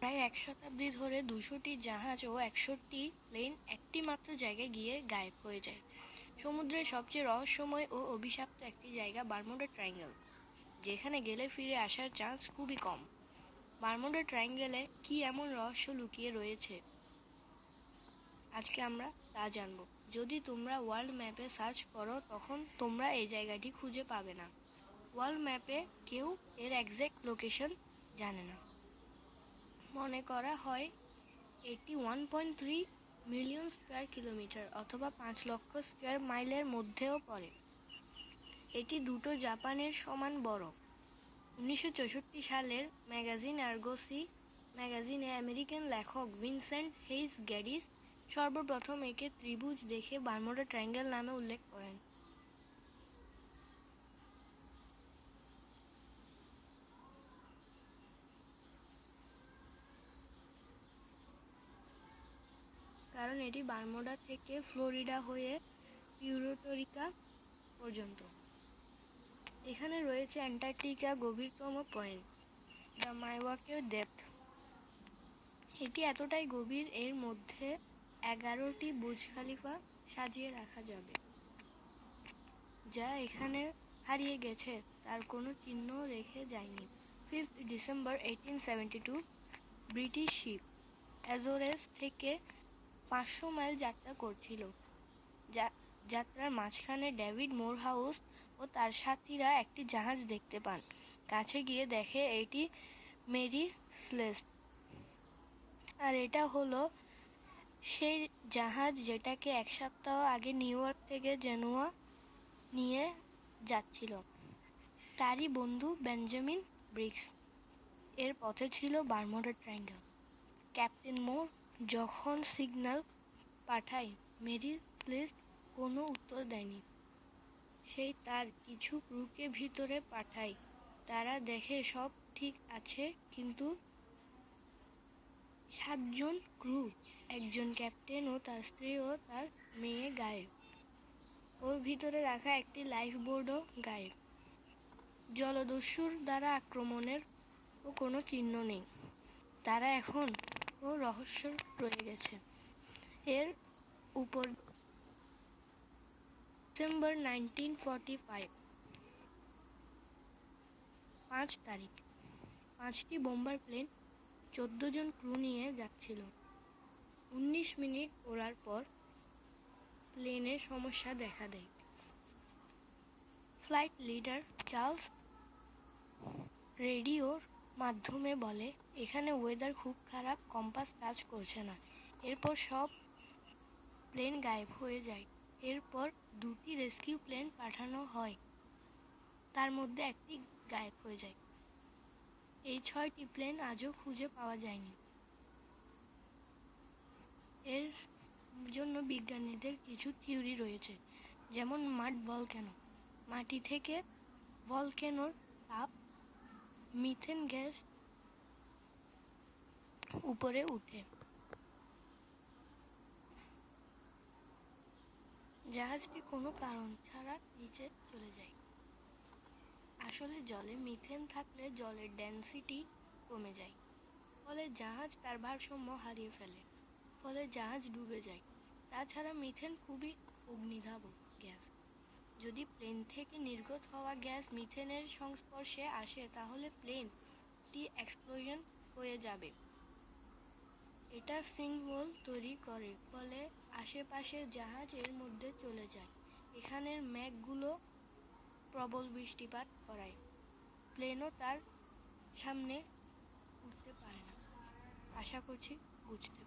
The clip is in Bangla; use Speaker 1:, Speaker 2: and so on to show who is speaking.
Speaker 1: প্রায় ১ শতাব্দী ধরে ২০০টি জাহাজ ও ১০০টি প্লেন একটি মাত্র জায়গায় গিয়ে গায়েব হয়ে যায়। সমুদ্রের সবচেয়ে রহস্যময় ও অভিশপ্ত একটি জায়গা বারমুডা ট্রায়াঙ্গল, যেখানে গেলে ফিরে আসার চান্স খুবই কম। বারমুডা ট্রায়াঙ্গলে কি এমন রহস্য লুকিয়ে রয়েছে, আজকে আমরা তা জানব। যদি তোমরা ওয়ার্ল্ড ম্যাপে সার্চ করো তখন তোমরা এই জায়গাটি খুঁজে পাবে না। ওয়ার্ল্ড ম্যাপে কেউ এর এক্সাক্ট লোকেশন জানে না। মনে করা হয় এটি 1.3 মিলিয়ন স্কয়ার কিলোমিটার অথবা ৫ লক্ষ স্কয়ার মাইলের মধ্যেও পড়ে। এটি দুটো জাপানের সমান বড়। ১৯৬৪ সালের ম্যাগাজিন আর্গসি ম্যাগাজিনে আমেরিকান লেখক ভিনসেন্ট হেইস গ্যাডিস সর্বপ্রথম একে ত্রিভুজ দেখে বারমুডা ট্রায়াঙ্গল নামে উল্লেখ করেন। কারণ এটি বারমুডা থেকে ফ্লোরিডা হয়ে পিউর্টো পর্যন্ত। এখানে রয়েছে অ্যান্টার্কটিকা গভীরতম পয়েন্ট, দ্য মাইওয়াকের ডেপথ। এটি এতটাই গভীর এর মধ্যে ১১টি বুর্জ খলিফা সাজিয়ে রাখা যাবে, যা এখানে হারিয়ে গেছে তার কোনো চিহ্ন রেখে যায়নি। 5 ডিসেম্বর 1872 ব্রিটিশ শিপ অ্যাজোরেস থেকে ৫০০ মাইল যাত্রা করছিল। যাত্রার মাঝখানে ডেভিড মোরহাউস ও তার সাথীরা একটি জাহাজ দেখতে পান। কাছে গিয়ে দেখে এটি মেরি সেলেস্ট। আর এটা হলো সেই জাহাজ যেটাকে ১ সপ্তাহ আগে নিউ ইয়র্ক থেকে জেনুয়া নিয়ে যাচ্ছিল তারই বন্ধু বেঞ্জামিন ব্রিগস। এর পথে ছিল বারমুডা ট্রায়াঙ্গল। ক্যাপ্টেন মুর যখন সিগন্যাল পাঠায়, মেরি সেলেস্ট কোনো উত্তর দেয়নি। সেই তার কিছু ক্রুকে ভিতরে পাঠায়। তারা দেখে সব ঠিক আছে, কিন্তু ৭ জন ক্রু, একজন ক্যাপ্টেন ও তার স্ত্রী ও তার মেয়ে গায়েব। ওর ভিতরে রাখা একটি লাইফবোটও গায়েব। জলদস্যুর দ্বারা আক্রমণের কোনো চিহ্ন নেই। তারা এখন রহস্য রয়ে গেছে। এর উপর ডিসেম্বর 1945 ৫ তারিখ ৫টি বোম্বার প্লেন ১৪ জন ক্রু নিয়ে যাচ্ছিল। ১৯ মিনিট ওড়ার পর প্লেনের সমস্যা দেখা দেয়। ফ্লাইট লিডার চার্লস রেডিওর মাধ্যমে বলে, এখানে ওয়েদার খুব খারাপ, কম্পাস কাজ করছে না। এরপর সব প্লেন গায়েব হয়ে যায়। এরপর ২টি রেস্কিউ প্লেন পাঠানো হয়, তার মধ্যে একটি গায়েব হয়ে যায়। এই ৬টি প্লেন আজও খুঁজে পাওয়া যায়নি। এর জন্য বিজ্ঞানীদের কিছু থিওরি রয়েছে, যেমন মাড ভলক্যানো। মাটি থেকে ভলক্যানোর তাপ মিথেন গ্যাস উপরে উঠে জাহাজটি কোনো কারণ ছাড়া নিচে চলে যায়। আসলে জলে মিথেন থাকলে জলের ডেনসিটি কমে যায়, ফলে জাহাজ তার ভারসাম্য হারিয়ে ফেলে, ফলে জাহাজ ডুবে যায়। তাছাড়া মিথেন খুবই অগ্নিধাবক গ্যাস। যদি প্লেন থেকে নির্গত হওয়া গ্যাস মিথেনের সংস্পর্শে আসে তাহলে প্লেনটি এক্সপ্লোশন হয়ে যাবে। এটা সিঙ্কহোল তৈরি করে, ফলে আশেপাশের জাহাজ এর মধ্যে চলে যায়। এখানের মেঘগুলো প্রবল বৃষ্টিপাত করায়, প্লেনও তার সামনে উঠতে পারে না। আশা করছি বুঝতে